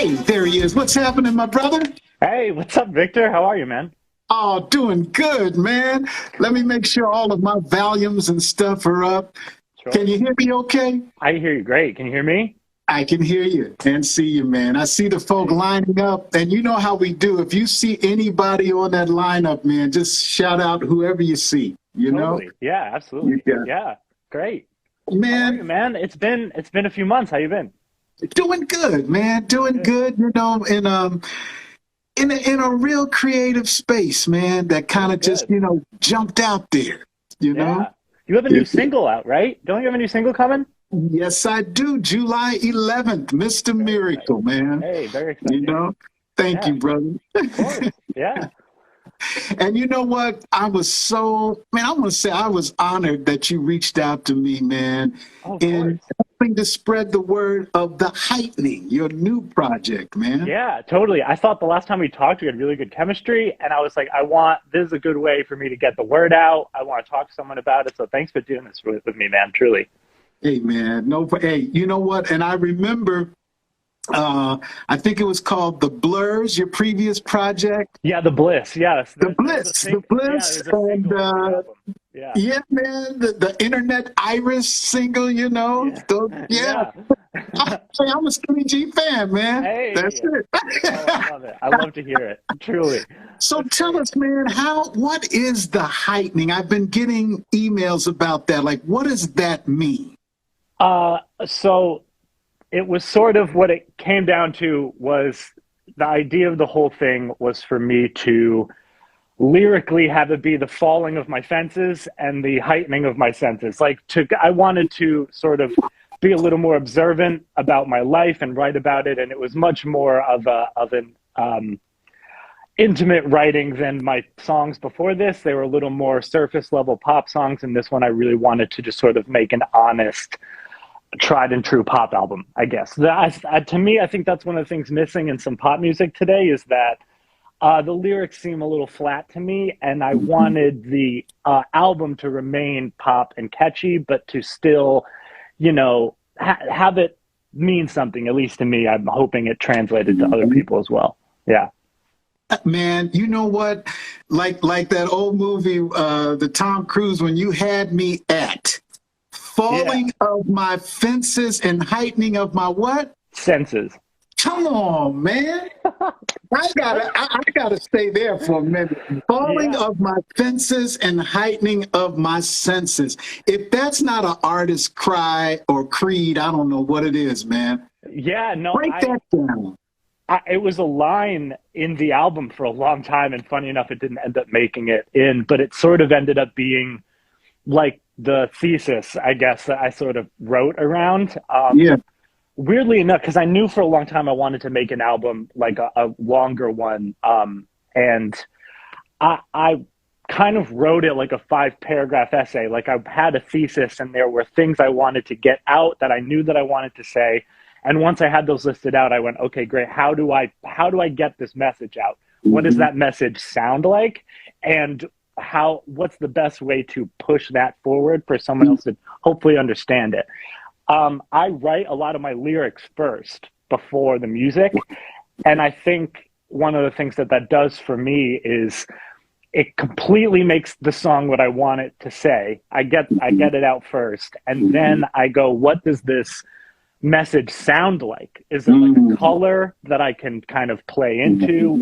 Hey, there he is. What's happening, my brother? Hey, what's up, Victor? How are you, man? Oh, doing good, man. Let me make sure all of my volumes and stuff are up. Can Sure. you hear me okay? I hear you great. Can you hear me? I can hear you and see you, man. I see the folk Hey, lining up, and you know how we do. If you see anybody on that lineup, man, just shout out whoever you see, you know? totally. Yeah, You absolutely. got, Yeah, great. How are you, man, man? It's been a few months. How you been? doing good, man, doing Good. good, in a real creative space, man, that kind Good, of just, good. jumped out there, you know? Yeah. You have a new single out, right? Don't you have a new single coming? Yes, I do. July 11th, Mr. Very Miracle, exciting. man. Hey, very You exciting. know, thank Yeah, you, brother. of course. Yeah. And you know what? I want to say I was honored that you reached out to me, man, Oh, of in course. helping to spread the word of the Heightening, your new project, man. Yeah, totally. I thought the last time we talked, we had really good chemistry, and I was like, this is a good way for me to get the word out. I want to talk to someone about it. So thanks for doing this with me, man. Truly. Hey, man, no, hey, you know what? And I remember, I think it was called The Blurs, your previous project. Yeah, the Bliss. Yes, The there's a Bliss, the yeah, Bliss, there's a and single from the album. Yeah, yeah, man, the Internet Iris single, yeah, yeah. yeah. Hey, I'm a Skinny G fan, man. That's Hey, oh, I it. love it. I love to hear it. Truly, So that's tell great. us, man, what is the heightening? I've been getting emails about that. Like, what does that mean? So it was sort of what it came down to was the idea of the whole thing was for me to lyrically have it be the falling of my fences and the heightening of my senses. I wanted to sort of be a little more observant about my life and write about it, and it was much more of an intimate writing than my songs before this. They were a little more surface level pop songs, and this one I really wanted to just sort of make an honest, tried and true pop album, I guess. To me, I think that's one of the things missing in some pop music today is that the lyrics seem a little flat to me, and I wanted the album to remain pop and catchy, but to still, have it mean something. At least to me, I'm hoping it translated to other people as well. Yeah, Man, you know what? Like that old movie, the Tom Cruise, when you had me at yeah. falling of my fences and heightening of my what? Senses. Come on, man. I gotta stay there for a minute. Falling Yeah, of my fences and heightening of my senses. If that's not an artist cry or creed, I don't know what it is, man. yeah. No, Break that down. it was a line in the album for a long time, and funny enough, it didn't end up making it in, but it sort of ended up being like the thesis, I guess, that I sort of wrote around. Yeah. Weirdly enough, because I knew for a long time I wanted to make an album like a longer one, and I kind of wrote it like a 5 paragraph essay. Like I had a thesis, and there were things I wanted to get out that I knew that I wanted to say. And once I had those listed out, I went, okay, great. How do I get this message out? What does Mhm. that message sound like? And what's the best way to push that forward for someone else to hopefully understand it? I write a lot of my lyrics first before the music, and I think one of the things that does for me is it completely makes the song what I want it to say. I get it out first, and then I go, what does this message sound like? Is there like a color that I can kind of play into?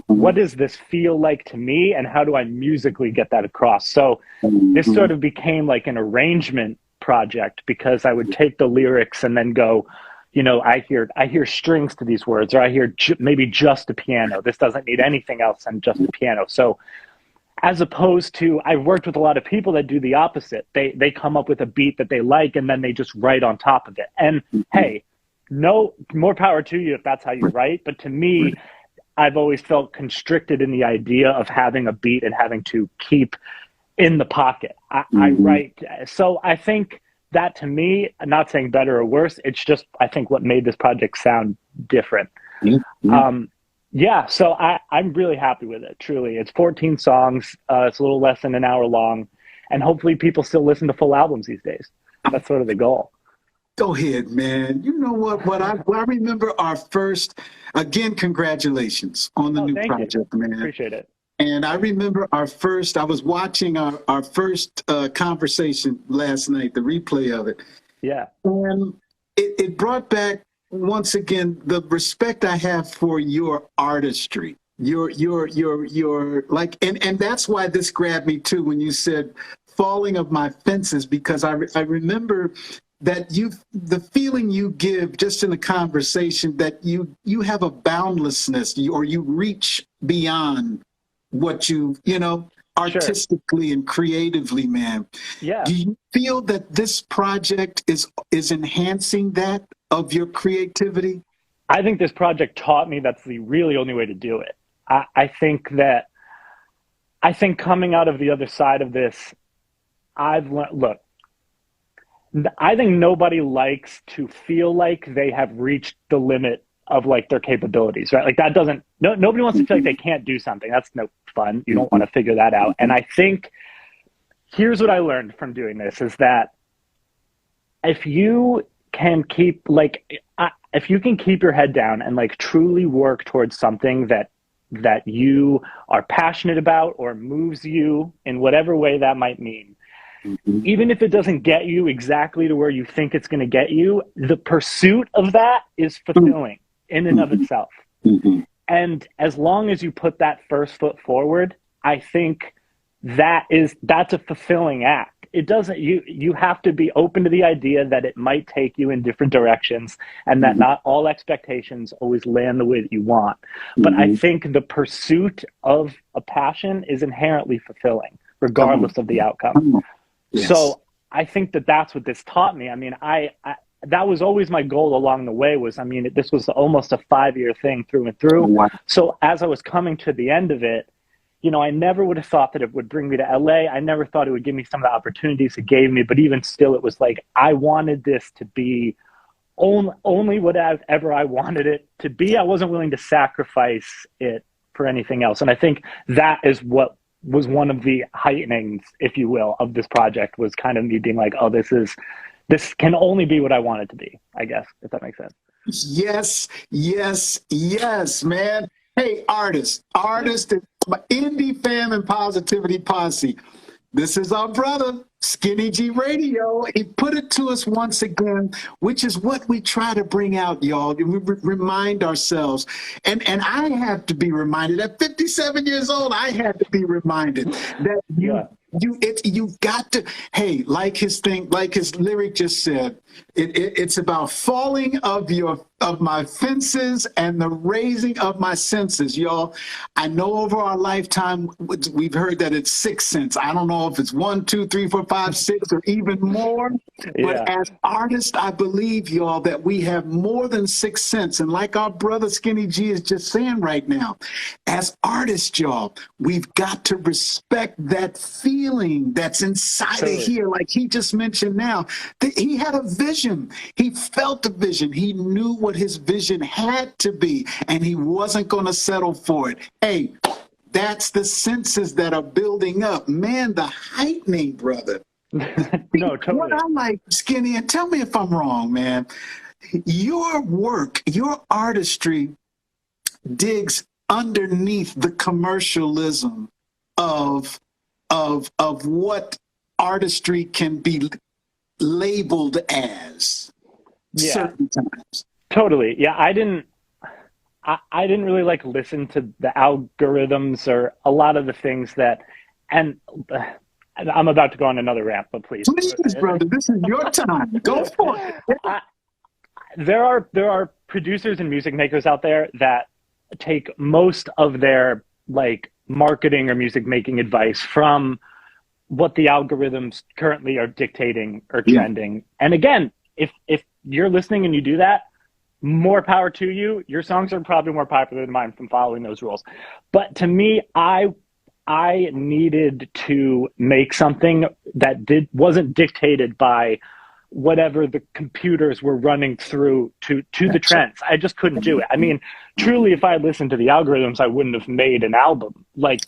What does this feel like to me, and how do I musically get that across? So this sort of became like an arrangement project because I would take the lyrics and then go, I hear strings to these words, or I hear maybe just a piano. This doesn't need anything else than just a piano. So as opposed to, I've worked with a lot of people that do the opposite. They come up with a beat that they like, and then they just write on top of it. And hey, no more power to you if that's how you write. But to me, I've always felt constricted in the idea of having a beat and having to keep in the pocket. I write. So I think that to me, I'm not saying better or worse, it's just, I think what made this project sound different. Um, yeah, so I'm really happy with it, truly. It's 14 songs. It's a little less than an hour long. And hopefully people still listen to full albums these days. That's sort of the goal. Go ahead, man. You know what I remember our first, again, congratulations on the Oh, new thank you. project, man. Appreciate it. And I remember I was watching our first conversation last night, the replay of it. Yeah. And it brought back once again the respect I have for your artistry. Your like, and that's why this grabbed me too when you said falling of my fences, because I remember that the feeling you give just in the conversation that you have a boundlessness, or you reach beyond what you know, Sure. artistically and creatively, man. Yeah. Do you feel that this project is enhancing that of your creativity? I think this project taught me that's the really only way to do it. I think that, I think coming out of the other side of this, I've learned, look, I think nobody likes to feel like they have reached the limit of like their capabilities, right? Like that doesn't, nobody wants to feel like they can't do something. That's no fun. You don't want to figure that out. And I think here's what I learned from doing this is that if you can keep like, if you can keep your head down and like truly work towards something that you are passionate about or moves you in whatever way that might mean, even if it doesn't get you exactly to where you think it's going to get you, the pursuit of that is fulfilling in and of itself. And as long as you put that first foot forward, I think that's a fulfilling act. It doesn't, you have to be open to the idea that it might take you in different directions and that not all expectations always land the way that you want. But I think the pursuit of a passion is inherently fulfilling, regardless of the outcome. Yes. So I think that that's what this taught me. I mean, I that was always my goal along the way was, I mean, this was almost a 5-year thing through and through. Wow. So as I was coming to the end of it, you know, I never would have thought that it would bring me to LA. I never thought it would give me some of the opportunities it gave me, but even still, it was like, I wanted this to be only whatever I wanted it to be. I wasn't willing to sacrifice it for anything else. And I think that is what was one of the heightenings, if you will, of this project, was kind of me being like, oh, this can only be what I want it to be, I guess, if that makes sense. Yes, yes, yes, man. Hey, artist, indie fam and positivity posse. This is our brother, Skinny G Radio. He put it to us once again, which is what we try to bring out, y'all. We remind ourselves. And I have to be reminded, at 57 years old, I had to be reminded that you've got to, hey, like his lyric just said, it's about falling of my fences and the raising of my senses, y'all. I know over our lifetime, we've heard that it's 6 cents. I don't know if it's 1, 2, 3, 4, 5, 6, or even more. But as artists, I believe, y'all, that we have more than 6 cents. And like our brother Skinny G is just saying right now, as artists, y'all, we've got to respect that feeling that's inside of here. Like he just mentioned now, he had a vision. He felt a vision. He knew what his vision had to be, and he wasn't going to settle for it. Hey, that's the senses that are building up. Man, the heightening, brother. No, totally. What I like, Skinny, and tell me if I'm wrong, man, your work, your artistry digs underneath the commercialism of what artistry can be labeled as certain times. Totally. Yeah, I didn't really like listen to the algorithms or a lot of the things that, and I'm about to go on another rant, but please. Please, brother, this is your time. Go for it. There are producers and music makers out there that take most of their like marketing or music making advice from what the algorithms currently are dictating or trending. And again, if you're listening and you do that, more power to you. Your songs are probably more popular than mine from following those rules. But to me, I needed to make something that wasn't dictated by whatever the computers were running through to the trends. I just couldn't do it. I mean, truly, if I had listened to the algorithms, I wouldn't have made an album. Like,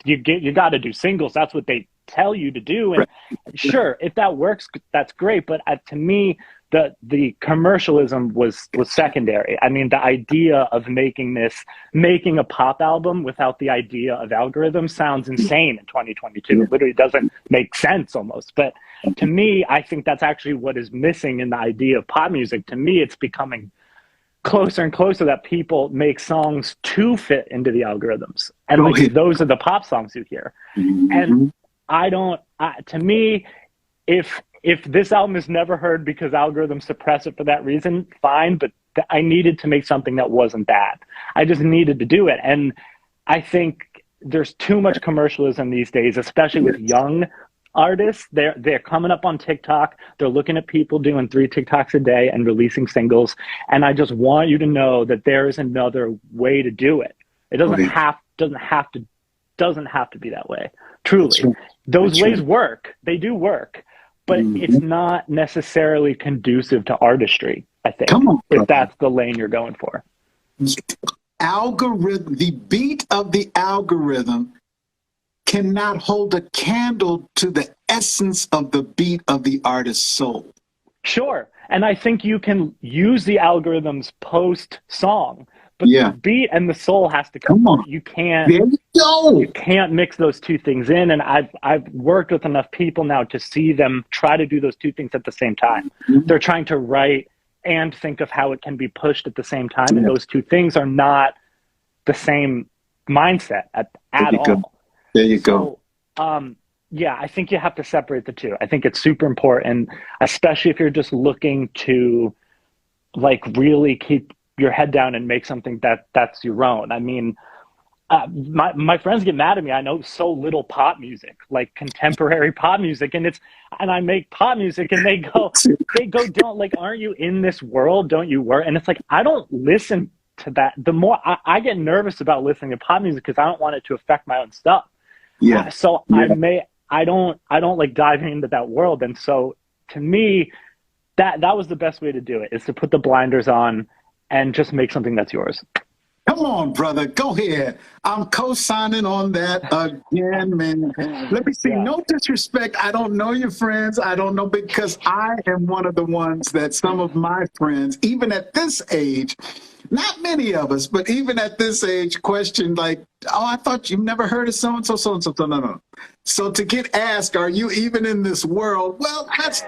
you got to do singles. That's what they tell you to do. And sure, if that works, that's great. But to me, the commercialism was secondary. I mean, the idea of making a pop album without the idea of algorithm sounds insane in 2022. It literally doesn't make sense almost. But to me, I think that's actually what is missing in the idea of pop music. To me, it's becoming closer and closer that people make songs to fit into the algorithms, and like those are the pop songs you hear. And to me, if this album is never heard because algorithms suppress it for that reason, fine, but I needed to make something that wasn't that. I just needed to do it. And I think there's too much commercialism these days, especially with young artists. They're coming up on TikTok. They're looking at people doing 3 TikToks a day and releasing singles. And I just want you to know that there is another way to do it. It doesn't have to be that way. Truly. Those ways work. They do work. But it's not necessarily conducive to artistry, I think, if that's the lane you're going for. The beat of the algorithm cannot hold a candle to the essence of the beat of the artist's soul. Sure. And I think you can use the algorithms post-song, but the beat and the soul has to come on. You can't mix those two things in. And I've worked with enough people now to see them try to do those two things at the same time. They're trying to write and think of how it can be pushed at the same time. And those two things are not the same mindset at all. There you go. Yeah, I think you have to separate the two. I think it's super important, especially if you're just looking to like really keep your head down and make something that's your own. I mean, my friends get mad at me. I know so little pop music, like contemporary pop music, and I make pop music, and they go, don't, like, aren't you in this world? Don't you work? And it's like, I don't listen to that. The more I get nervous about listening to pop music because I don't want it to affect my own stuff. Yeah. I don't like diving into that world. And so to me, that was the best way to do it, is to put the blinders on and just make something that's yours. Come on, brother. Go ahead. I'm co-signing on that again, man. Let me see. Yeah. No disrespect. I don't know your friends. I don't know, because I am one of the ones that some of my friends, even at this age, not many of us, but even at this age, question like, oh, I thought you've never heard of so-and-so, so-and-so. No. So to get asked, are you even in this world? Well, let's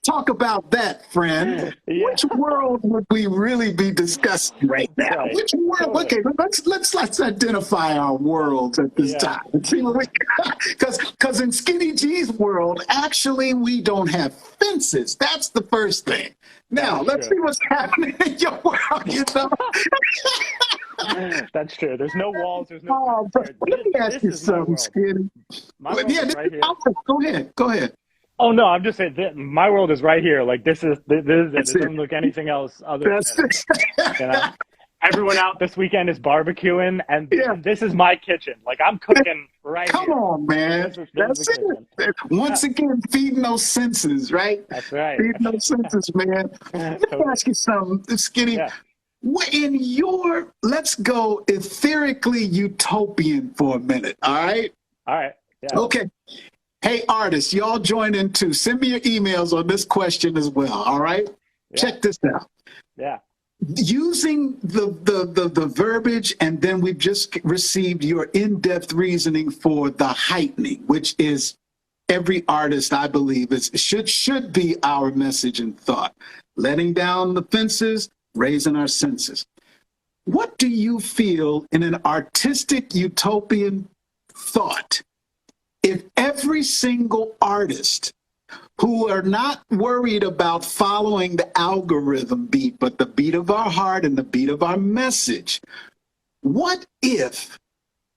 talk about that, friend. Yeah. Which world would we really be discussing right now? Right. Which world? Okay, let's identify our worlds at this time. And see what we because in Skinny G's world, actually, we don't have fences. That's the first thing. Now, let's see what's happening in your world, you know? That's true. There's no walls. There's no. Let me ask you something, Skinny. Right here. Go ahead. Oh no, I'm just saying my world is right here. Like this is it. It doesn't look anything else other than it. You know? Everyone out this weekend is barbecuing, and this is my kitchen. Like I'm cooking right here. Come on, man. That's it. Once again, feeding those senses, right? That's right. Feeding those senses, man. Let me ask you something, Skinny. Yeah. In your, let's go etherically utopian for a minute, all right? All right. Yeah. Okay. Hey, artists, y'all join in too. Send me your emails on this question as well, all right? Yeah. Check this out. Yeah. Using the verbiage, and then we've just received your in-depth reasoning for the heightening, which is every artist, I believe, should be our message and thought. Letting down the fences, raising our senses. What do you feel in an artistic utopian thought if every single artist who are not worried about following the algorithm beat, but the beat of our heart and the beat of our message, what if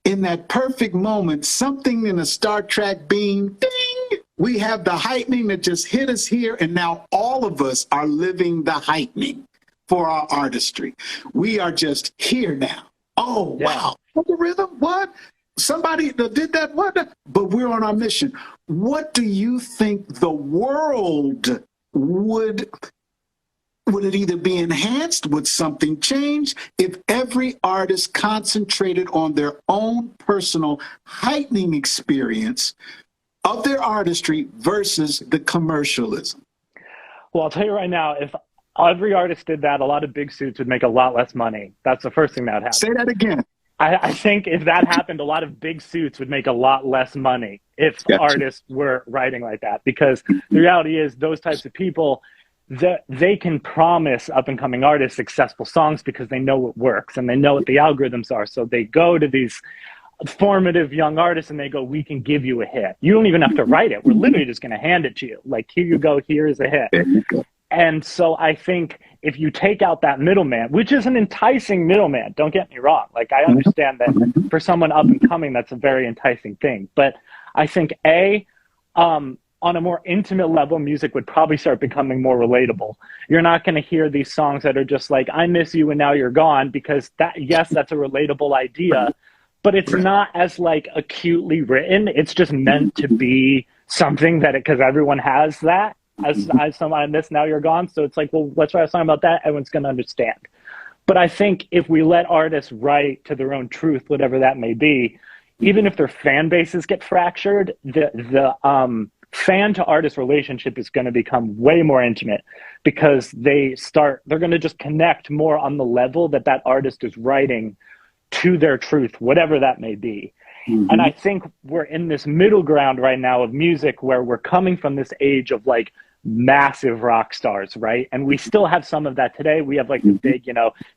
in that perfect moment, something in a Star Trek beam, ding, we have the heightening that just hit us here, and now all of us are living the heightening for our artistry. We are just here now. Oh, wow. Algorithm? What? Somebody did that? What? But we're on our mission. What do you think the world would it either be enhanced? Would something change if every artist concentrated on their own personal heightening experience of their artistry versus the commercialism? Well, I'll tell you right now, if every artist did that, a lot of big suits would make a lot less money. That's the first thing that would happen. Say that again. I think if that happened, a lot of big suits would make a lot less money if artists were writing like that. Because the reality is, those types of people, they can promise up and coming artists successful songs because they know what works and they know what the algorithms are. So they go to these formative young artists and they go, we can give you a hit. You don't even have to write it. We're literally just going to hand it to you. Like, here you go. Here's a hit. There you go. And so I think if you take out that middleman, which is an enticing middleman, don't get me wrong. Like, I understand that for someone up and coming, that's a very enticing thing. But I think on a more intimate level, music would probably start becoming more relatable. You're not going to hear these songs that are just like, I miss you and now you're gone, because yes, that's a relatable idea, but it's not as like acutely written. It's just meant to be something that because everyone has that. As someone I miss now you're gone. So it's like, well, let's write a song about that. Everyone's going to understand. But I think if we let artists write to their own truth, whatever that may be, even if their fan bases get fractured, the fan to artist relationship is going to become way more intimate, because they're going to just connect more on the level that artist is writing to their truth, whatever that may be. And I think we're in this middle ground right now of music where we're coming from this age of like massive rock stars, right? And we still have some of that today. We have like the big,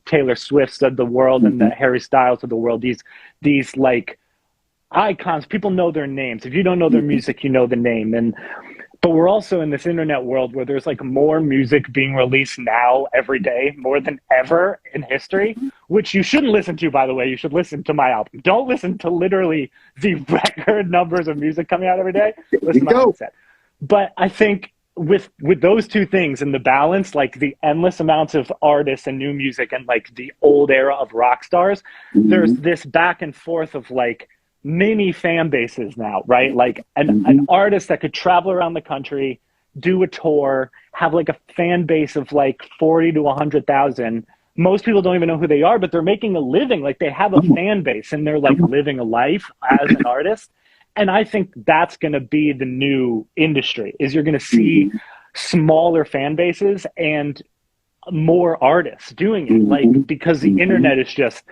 Taylor Swifts of the world and the Harry Styles of the world. These like icons, people know their names. If you don't know their music, you know the name. But we're also in this internet world where there's like more music being released now every day, more than ever in history, which you shouldn't listen to, by the way. You should listen to my album. Don't listen to literally the record numbers of music coming out every day. Listen to my album set. But I think with those two things and the balance, like the endless amounts of artists and new music and like the old era of rock stars, there's this back and forth of like mini fan bases now, right? Like an artist that could travel around the country, do a tour, have like a fan base of like 40 to 100,000. Most people don't even know who they are, but they're making a living. Like, they have a fan base and they're like living a life as an artist. And I think that's going to be the new industry, is you're going to see smaller fan bases and more artists doing it. Like, because the internet is just,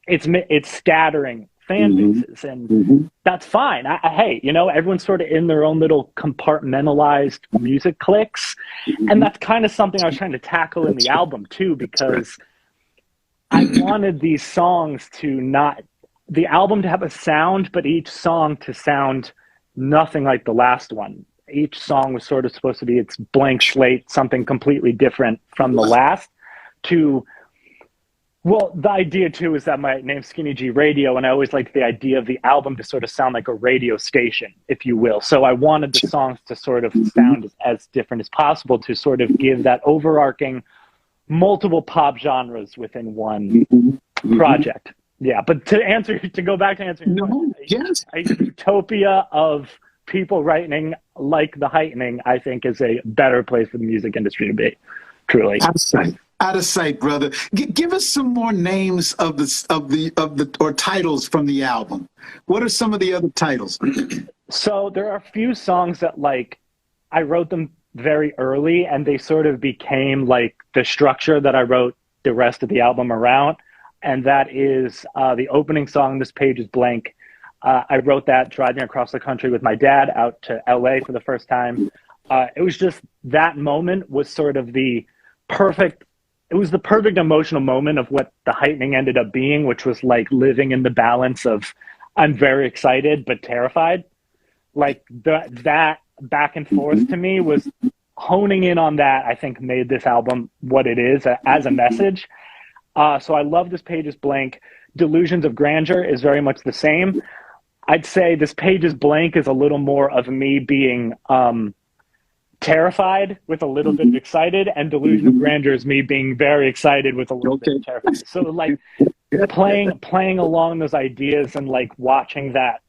it's scattering fan bases, and that's fine. Hey, everyone's sort of in their own little compartmentalized music cliques, and that's kind of something I was trying to tackle in the album too, because I wanted these songs the album to have a sound, but each song to sound nothing like the last one. Each song was sort of supposed to be its blank slate, something completely different from the last. Well, the idea, too, is that my name's Skinny G Radio, and I always liked the idea of the album to sort of sound like a radio station, if you will. So I wanted the songs to sort of sound as different as possible, to sort of give that overarching multiple pop genres within one project. Yeah, but to go back to answering your question, a utopia of people writing like the Heightening, I think, is a better place for the music industry to be, truly. Out of sight, brother. Give us some more names of the titles from the album. What are some of the other titles? So there are a few songs that like I wrote them very early, and they sort of became like the structure that I wrote the rest of the album around. And that is the opening song, This Page is Blank. I wrote that driving across the country with my dad out to LA for the first time. It was just, that moment was sort of the perfect emotional moment of what the Heightening ended up being, which was like living in the balance of I'm very excited but terrified. Like that back and forth to me was honing in on that, I think made this album what it is as a message. So I love This Page is Blank. Delusions of Grandeur is very much the same. I'd say This Page is Blank is a little more of me being terrified with a little bit of excited, and Delusion of Grandeur is me being very excited with a little bit of terrified. So like playing along those ideas and like watching that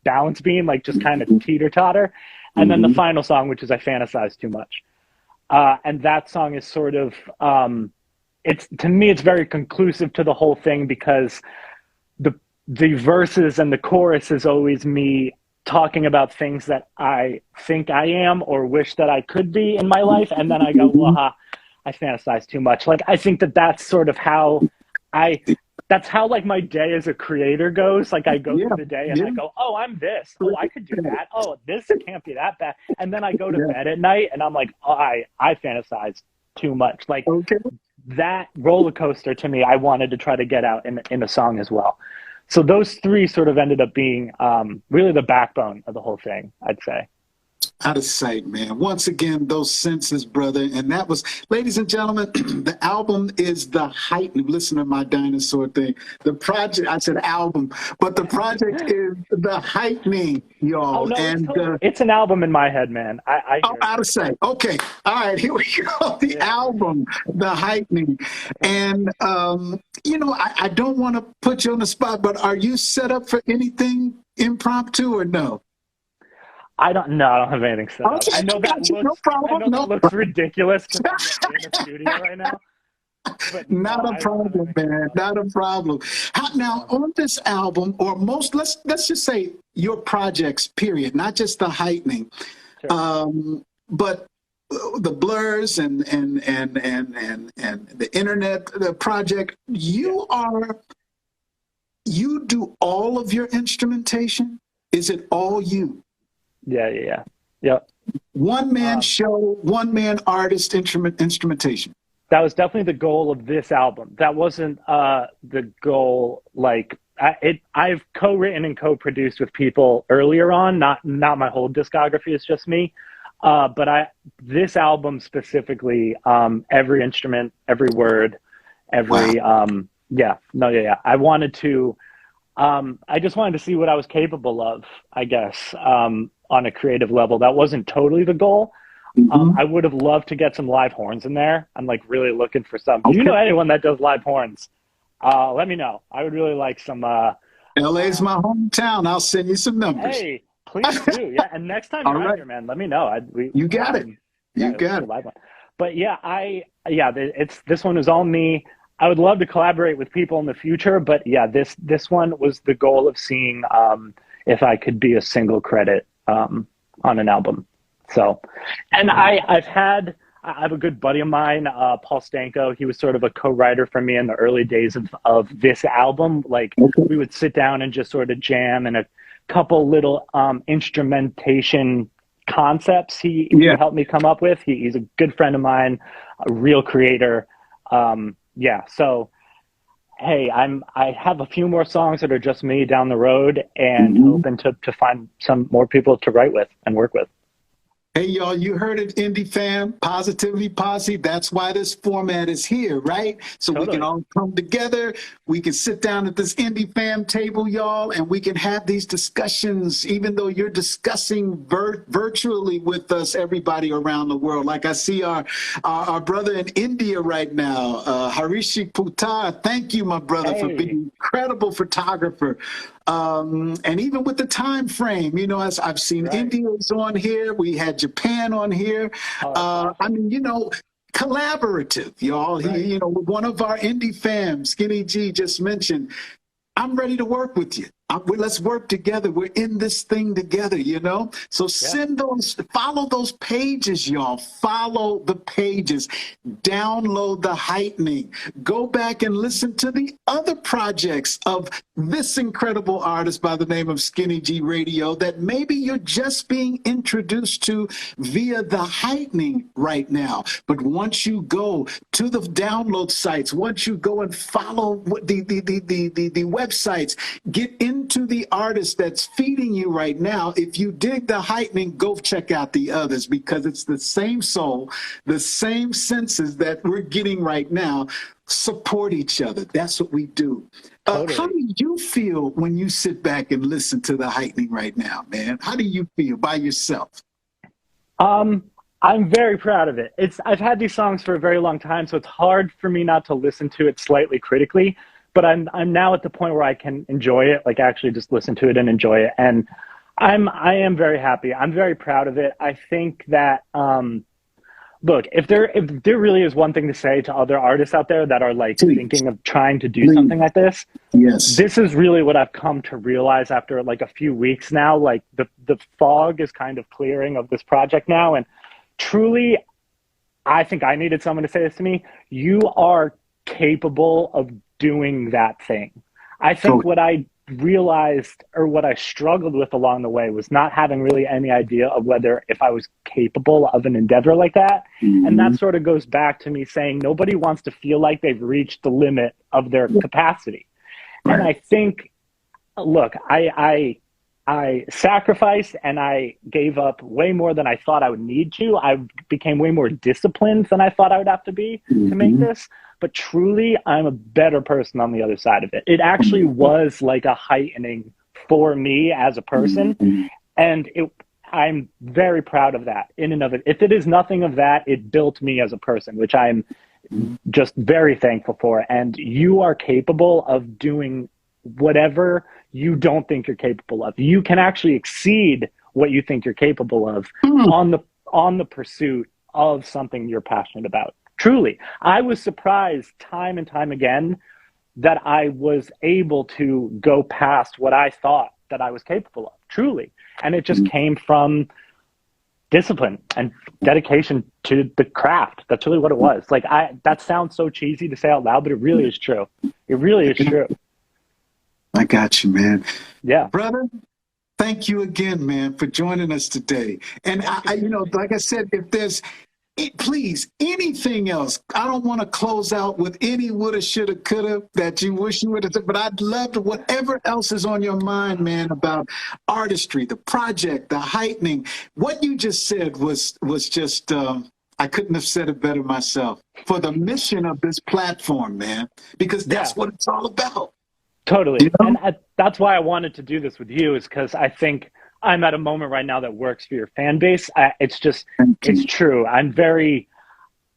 balance beam like just kind of teeter-totter. And then the final song, which is I Fantasize Too Much. And that song is sort of, to me, it's very conclusive to the whole thing, because the verses and the chorus is always me talking about things that I think I am or wish that I could be in my life, and then I go, well, I fantasize too much. Like I think that that's sort of how I that's how like my day as a creator goes. Like I go through the day and I go, oh, I'm this. Oh, I could do that. Oh, this can't be that bad. And then I go to bed at night and I'm like, oh, I fantasize too much. Like that roller coaster to me, I wanted to try to get out in a song as well. So those three sort of ended up being really the backbone of the whole thing, I'd say. Out of sight, man. Once again, those senses, brother. And that was, ladies and gentlemen, the album is the Heightening. Listen to my dinosaur thing. The project, I said album, but the project is the Heightening, y'all. Oh, no, and it's an album in my head, man. I out of sight. Okay. All right, here we go. The album, the Heightening. And, you know, I don't want to put you on the spot, but are you set up for anything impromptu or no? I don't have anything set up. Okay, I know that looks, no problem. that looks ridiculous in the studio right now. But not a problem, man. Not a problem. Now, on this album, or most, let's just say your projects, period, not just the Heightening, but the Blurs and the internet, the project. You do all of your instrumentation. Is it all you? Yeah. One man show, one man artist instrumentation. That was definitely the goal of this album. That wasn't the goal. Like I've co-written and co-produced with people earlier on. Not my whole discography. It's just me. But this album specifically, every instrument, every word, every I wanted to. I just wanted to see what I was capable of, I guess, on a creative level. That wasn't totally the goal. I would have loved to get some live horns in there. I'm like really looking for some. Do you know anyone that does live horns? Let me know. I would really like some. LA's my hometown. I'll send you some numbers. Hey, please do. Yeah, and next time you're out here, man, let me know. You got it. You got it. Live one. But this one is all me. I would love to collaborate with people in the future, but yeah, this one was the goal of seeing if I could be a single credit on an album. So, and I have a good buddy of mine, Paul Stanko. He was sort of a co-writer for me in the early days of this album. Like we would sit down and just sort of jam, and a couple little instrumentation concepts he helped me come up with. He's a good friend of mine, a real creator. So hey, I have a few more songs that are just me down the road, and hoping to find some more people to write with and work with. Hey, y'all, you heard it, Indie Fam, Positivity Posse. That's why this format is here, right? So we can all come together. We can sit down at this Indie Fam table, y'all, and we can have these discussions, even though you're discussing virtually with us, everybody around the world. Like I see our brother in India right now, Harishi Puttar. Thank you, my brother, for being an incredible photographer. And even with the time frame, you know, as I've seen India's on here, we had Japan on here. I mean, you know, collaborative, y'all. You know, one of our indie fams, Skinny G, just mentioned, I'm ready to work with you. Let's work together. We're in this thing together, you know? So follow those pages, y'all. Follow the pages. Download the Heightening. Go back and listen to the other projects of this incredible artist by the name of Skinny G Radio that maybe you're just being introduced to via the Heightening right now. But once you go to the download sites, once you go and follow the websites, get into the artist that's feeding you right now. If you dig the Heightening, go check out the others, because it's the same soul, the same senses that we're getting right now. Support each other. That's what we do. How do you feel when you sit back and listen to the Heightening right now, man? How do you feel by yourself? I'm very proud of it. I've had these songs for a very long time, so it's hard for me not to listen to it slightly critically. But I'm now at the point where I can enjoy it, like actually just listen to it and enjoy it. And I am very happy. I'm very proud of it. I think that Look, if there really is one thing to say to other artists out there that are like Please. thinking of trying to do Please. something like this, Yes. this is really what I've come to realize after like a few weeks now. Like the fog is kind of clearing of this project now, and truly, I think I needed someone to say this to me. You are capable of doing that thing. I think what I realized, or what I struggled with along the way, was not having really any idea of whether if I was capable of an endeavor like that. And that sort of goes back to me saying nobody wants to feel like they've reached the limit of their capacity. And I think, look, I sacrificed and I gave up way more than I thought I would need to. I became way more disciplined than I thought I would have to be to make this. But truly, I'm a better person on the other side of it. It actually was like a heightening for me as a person. And I'm very proud of that in and of it. If it is nothing of that, it built me as a person, which I'm just very thankful for. And you are capable of doing whatever you don't think you're capable of. You can actually exceed what you think you're capable of on the pursuit of something you're passionate about. Truly, I was surprised time and time again that I was able to go past what I thought that I was capable of, truly. And it just came from discipline and dedication to the craft. That's really what it was. Like, that sounds so cheesy to say out loud, but it really is true. It really is true. I got you, man. Yeah. Brother, thank you again, man, for joining us today. And I like I said, if there's please, anything else, I don't want to close out with any woulda, shoulda, coulda that you wish you would have said, but I'd love to, whatever else is on your mind, man, about artistry, the project, the heightening. What you just said was just, I couldn't have said it better myself, for the mission of this platform, man, because that's what it's all about. Totally. You know? And that's why I wanted to do this with you, is because I think I'm at a moment right now that works for your fan base. It's true. I'm happy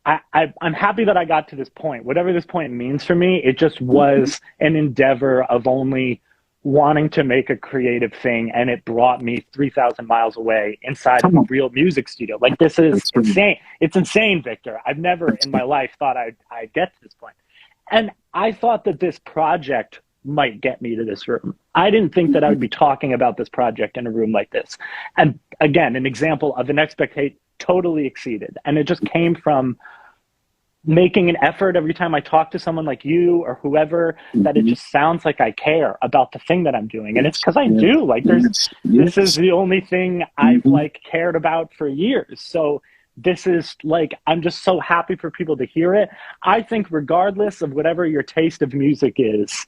that I got to this point. Whatever this point means for me, it just was an endeavor of only wanting to make a creative thing, and it brought me 3,000 miles away inside of a real music studio. Like, this is insane. It's insane, Victor. I've never in my life thought I'd get to this point. And I thought that this project might get me to this room. I didn't think that I would be talking about this project in a room like this. And again, an example of an expectation totally exceeded. And it just came from making an effort every time I talk to someone like you or whoever, that it just sounds like I care about the thing that I'm doing. And it's because I do. Like, this is the only thing I've like cared about for years. So this is like, I'm just so happy for people to hear it. I think regardless of whatever your taste of music is,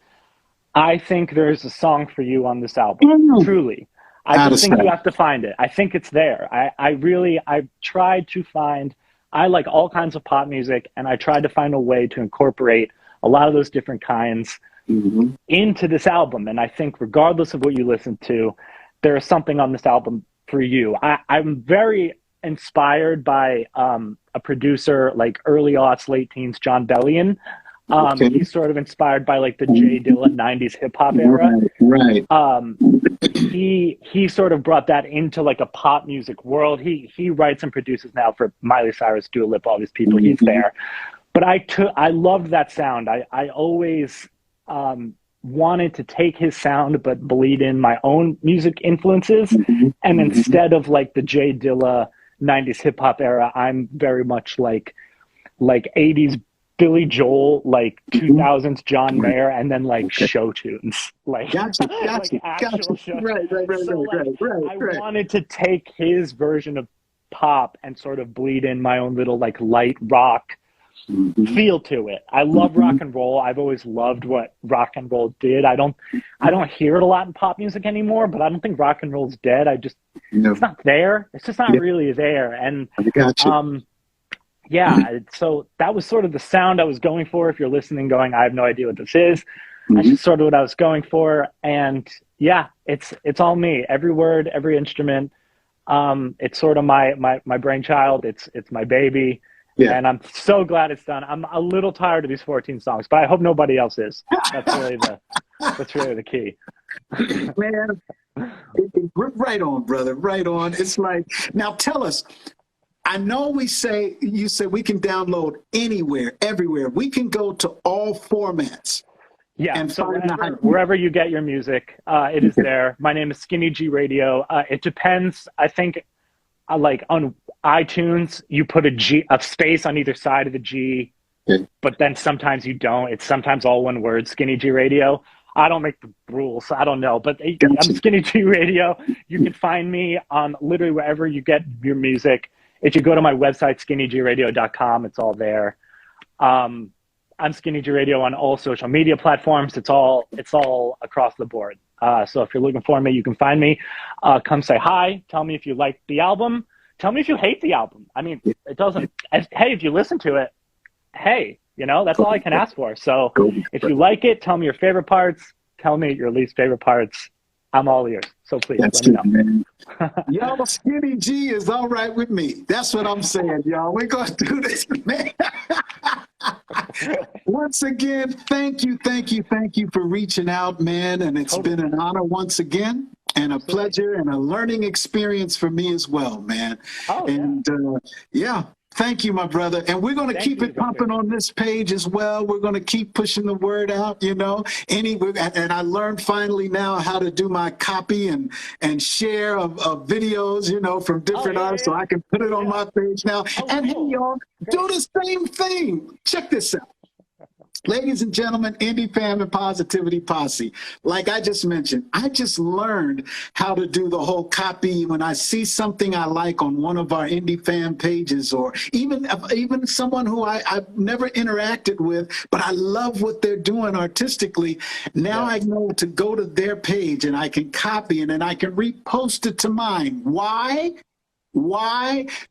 I think there's a song for you on this album. Truly. I just think you have to find it. I think it's there. I tried to find, I like all kinds of pop music, and I tried to find a way to incorporate a lot of those different kinds into this album. And I think regardless of what you listen to, there is something on this album for you. I'm very inspired by a producer like early aughts, late teens, John Bellion. He's sort of inspired by like the J Dilla 90s hip hop era. Right. He sort of brought that into like a pop music world. He writes and produces now for Miley Cyrus, Dua Lipa, all these people. He's there. But I loved that sound. I always wanted to take his sound but bleed in my own music influences. And instead of like the J Dilla 90s hip hop era, I'm very much like 80s Billy Joel, like 2000s John Mayer, and then like show tunes, like actual show. Right. I wanted to take his version of pop and sort of bleed in my own little like light rock feel to it. I love rock and roll. I've always loved what rock and roll did. I don't hear it a lot in pop music anymore, but I don't think rock and roll's dead. It's not there. It's just not really there. And yeah, so that was sort of the sound I was going for. If you're listening going, I have no idea what this is, that's just sort of what I was going for. And yeah, it's all me. Every word, every instrument. It's sort of my brainchild. It's my baby. Yeah. And I'm so glad it's done. I'm a little tired of these 14 songs, but I hope nobody else is. That's really the key. Man, right on, brother. Right on. It's like, now tell us, I know you say we can download anywhere, everywhere. We can go to all formats. Yeah, And so find wherever you get your music, it is there. My name is Skinny G Radio. It depends. I think, like on iTunes, you put a space on either side of the G, but then sometimes you don't. It's sometimes all one word, Skinny G Radio. I don't make the rules, so I don't know. But I'm Skinny G Radio. You can find me on literally wherever you get your music. If you go to my website, skinnygradio.com, it's all there. I'm Skinny G Radio on all social media platforms. It's all across the board. So if you're looking for me, you can find me. Come say hi. Tell me if you like the album. Tell me if you hate the album. I mean, it doesn't. Hey, if you listen to it, hey, that's all I can ask for. So if you like it, tell me your favorite parts. Tell me your least favorite parts. I'm all ears. So please let me know. Man. Yo, Skinny G is all right with me. That's what I'm saying, y'all. We're going to do this, man. Once again, thank you for reaching out, man. And it's been an honor once again, and a pleasure and a learning experience for me as well, man. Yeah. Thank you, my brother. And we're going to keep it pumping on this page as well. We're going to keep pushing the word out, and I learned finally now how to do my copy and share of videos, from different artists, so I can put it on my page now. And hey, y'all, do the same thing. Check this out. Ladies and gentlemen, Indie Fam and Positivity Posse, like I just mentioned, I just learned how to do the whole copy when I see something I like on one of our Indie Fam pages, or even someone who I've never interacted with, but I love what they're doing artistically. Now I know to go to their page and I can copy it and I can repost it to mine. Why?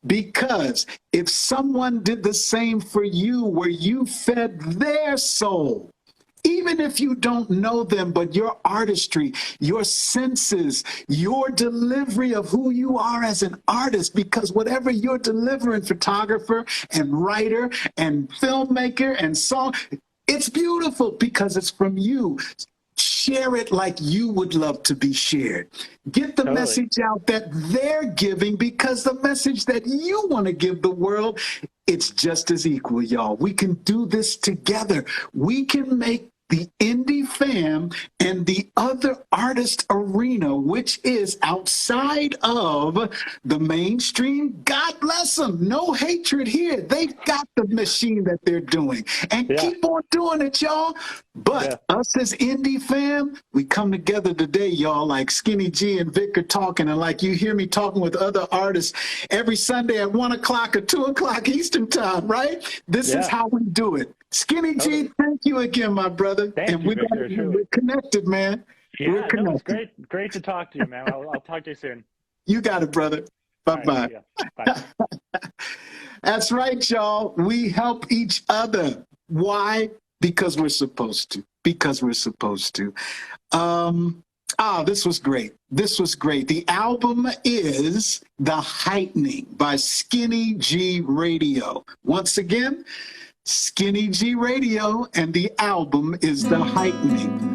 Because if someone did the same for you, where you fed their soul, even if you don't know them, but your artistry, your senses, your delivery of who you are as an artist, because whatever you're delivering, photographer and writer and filmmaker and song, it's beautiful because it's from you. Share it like you would love to be shared. Get the message out that they're giving, because the message that you want to give the world, it's just as equal, y'all. We can do this together. We can make the Indie Fam and the other artist arena, which is outside of the mainstream. God bless them. No hatred here. They've got the machine that they're doing, and keep on doing it, y'all. But us as Indie Fam, we come together today, y'all, like Skinny G and Vic are talking, and like you hear me talking with other artists every Sunday at 1 o'clock or 2 o'clock Eastern time, right? This is how we do it. Skinny G, thank you again, my brother. We're connected, man. Yeah, we're connected. It's great to talk to you, man. I'll talk to you soon. You got it, brother. Bye-bye. Bye. That's right, y'all. We help each other. Why? Because we're supposed to. This was great. The album is The Heightening by Skinny G Radio. Once again, Skinny G Radio, and the album is The Heightening.